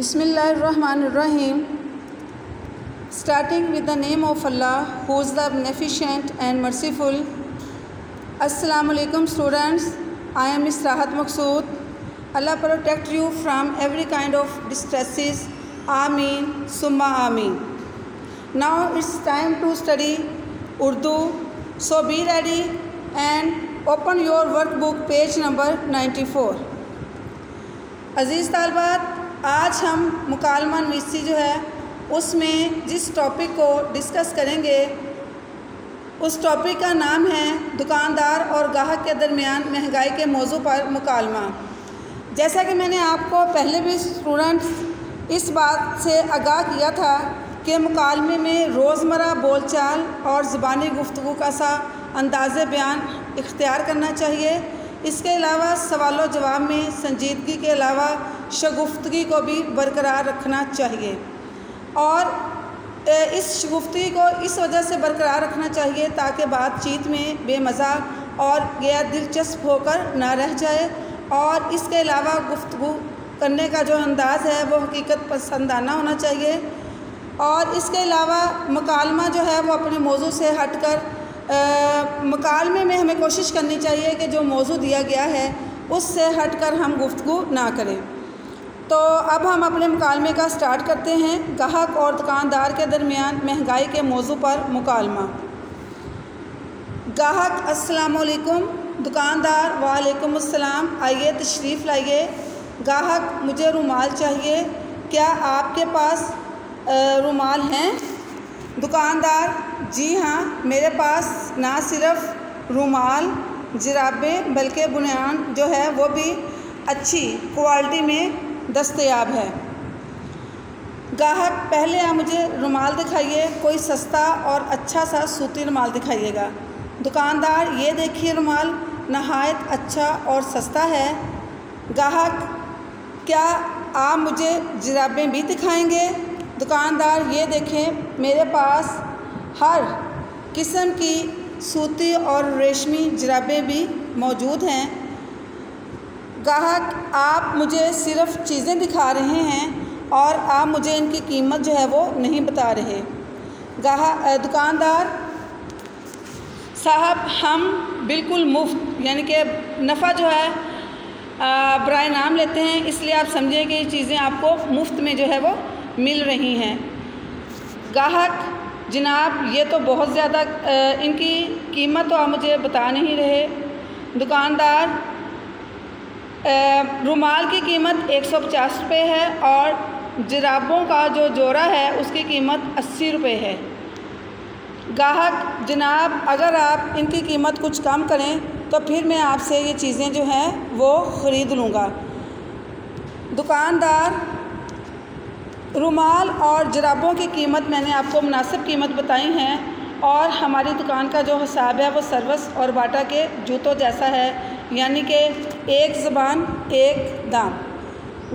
Bismillahirrahmanirrahim. Starting with the name of Allah, who is the beneficent and merciful. Assalamu alaikum students. I am Ms. Rahat Maqsood. Allah protect you from every kind of distresses. Ameen, summa ameen. Now it's time to study Urdu. So be ready and open your workbook page number 94. अज़ीज़ तालबात, आज हम मुकालमा नवीसी जो है उसमें जिस topic को discuss करेंगे उस topic का नाम है दुकानदार और गाहक के दरमियान महंगाई के मौजू पर मुकालमा। जैसा कि मैंने आपको पहले भी स्टूडेंट्स इस बात से आगाह किया था कि मुकालमे में रोज़मर्रा बोलचाल और ज़बानी गुफ्तगू का सा अंदाज़ बयान इख्तियार करना चाहिए। इसके अलावा सवालों जवाब में संजीदगी के अलावा शगुफ्तगी को भी बरकरार रखना चाहिए और इस शगुफ्तगी को इस वजह से बरकरार रखना चाहिए ताकि बातचीत में बेमज़ा और गैर दिलचस्प होकर ना रह जाए। और इसके अलावा गुफ्तगू करने का जो अंदाज़ है वो हकीकत पसंदाना होना चाहिए। और इसके अलावा मुकालमा जो है वो अपने मौजू से हटकर मुकालमे में हमें कोशिश करनी चाहिए कि जो मौजू दिया गया है उससे हटकर हम गुफ्तगू ना करें। तो अब हम अपने मुकालमे का स्टार्ट करते हैं। गाहक और दुकानदार के दरमियान महंगाई के मौजू पर मुकालमा। गाहक अस्सलाम वालेकुम, दुकानदार वालेकुम अस्सलाम, आइए तशरीफ़ लाइए। गाहक मुझे रुमाल चाहिए, क्या आपके पास रुमाल हैं? दुकानदार जी हाँ, मेरे पास ना सिर्फ़ रुमाल जुराबें बल्कि बुनियान जो है वो भी अच्छी क्वालिटी में दस्तयाब है। गाहक पहले आप मुझे रुमाल दिखाइए, कोई सस्ता और अच्छा सा सूती रुमाल दिखाइएगा। दुकानदार ये देखिए रुमाल नहायत अच्छा और सस्ता है। गाहक क्या आप मुझे जुराबें भी दिखाएंगे? दुकानदार ये देखें मेरे पास हर किस्म की सूती और रेशमी जुराबें भी मौजूद हैं। गाहक आप मुझे सिर्फ़ चीज़ें दिखा रहे हैं और आप मुझे इनकी कीमत जो है वो नहीं बता रहे। दुकानदार साहब हम बिल्कुल मुफ्त यानी कि नफ़ा जो है बराए नाम लेते हैं, इसलिए आप समझें कि ये चीज़ें आपको मुफ्त में जो है वो मिल रही हैं। गाहक जनाब ये तो बहुत ज़्यादा इनकी कीमत तो आप मुझे बता नहीं रहे। दुकानदार रुमाल की कीमत 150 रुपये है और जुराबों का जो जोड़ा है उसकी कीमत 80 रुपये है। गाहक जनाब अगर आप इनकी कीमत कुछ कम करें तो फिर मैं आपसे ये चीज़ें जो हैं वो ख़रीद लूँगा। दुकानदार रुमाल और जुराबों की कीमत मैंने आपको मुनासिब कीमत बताई हैं और हमारी दुकान का जो हिसाब है वो सर्वस और बाटा के जूतों जैसा है, यानी कि एक ज़बान एक दाम।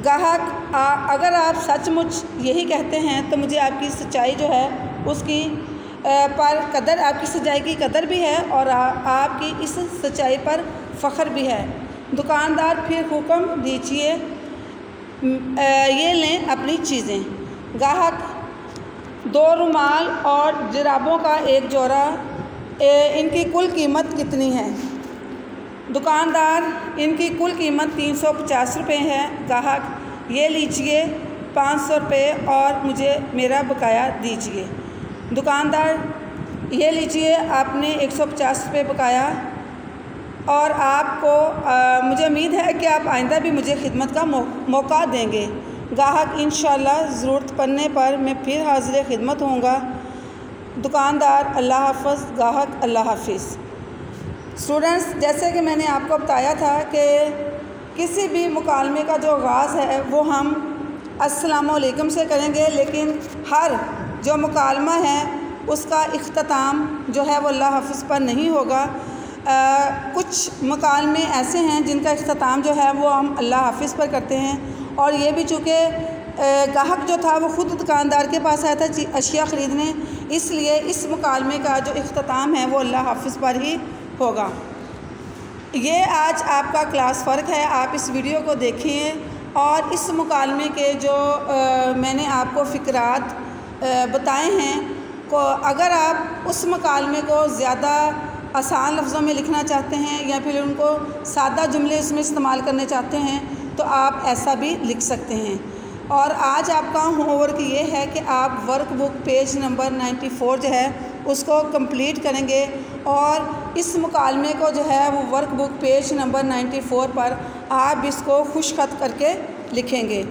गाहक अगर आप सचमुच यही कहते हैं तो मुझे आपकी सच्चाई जो है उसकी पर कदर, आपकी सच्चाई की कदर भी है और आपकी इस सच्चाई पर फ़ख्र भी है। दुकानदार फिर हुक्म दीजिए, ये लें अपनी चीज़ें। गाहक 2 रुमाल और जुराबों का एक जोड़ा, इनकी कुल कीमत कितनी है? दुकानदार इनकी कुल कीमत 350 रुपये है। गाहक ये लीजिए 500 रुपये और मुझे मेरा बकाया दीजिए। दुकानदार ये लीजिए आपने 150 रुपये बकाया और आपको मुझे उम्मीद है कि आप आइंदा भी मुझे खिदमत का मौका देंगे। गाहक इंशाअल्लाह ज़रूरत पड़ने पर मैं फिर हाज़िर खिदमत होऊंगा। दुकानदार अल्लाह हाफ़िज़। गाहक अल्लाह हाफ़िज़। स्टूडेंट्स, जैसे कि मैंने आपको बताया था कि किसी भी मुकालमे का जो आगाज़ है वो हम अस्सलामु अलैकुम से करेंगे, लेकिन हर जो मुकालमा है उसका इख्तिताम जो है वो अल्लाह हाफ़िज़ पर नहीं होगा। कुछ मुकालमे ऐसे हैं जिनका इख्तिताम जो है वो हम अल्लाह हाफ़िज़ पर करते हैं और ये भी चूँकि गाहक जो था वो ख़ुद दुकानदार के पास आया था अशिया ख़रीदने, इसलिए इस मुकालमे का जो इख्तिताम है वो अल्लाह हाफ़िज़ पर ही होगा। ये आज आपका क्लास फ़र्क है, आप इस वीडियो को देखिए और इस मुकालमे के जो मैंने आपको फ़िक्रात बताए हैं को अगर आप उस मुकालमे को ज़्यादा आसान लफ्ज़ों में लिखना चाहते हैं या फिर उनको सादा जुमले इसमें इस्तेमाल करने चाहते हैं तो आप ऐसा भी लिख सकते हैं। और आज आपका होमवर्क ये है कि आप वर्कबुक पेज नंबर 94 जो है उसको कंप्लीट करेंगे और इस मुकालमे को जो है वो वर्कबुक पेज नंबर 94 पर आप इसको खुश खत करके लिखेंगे।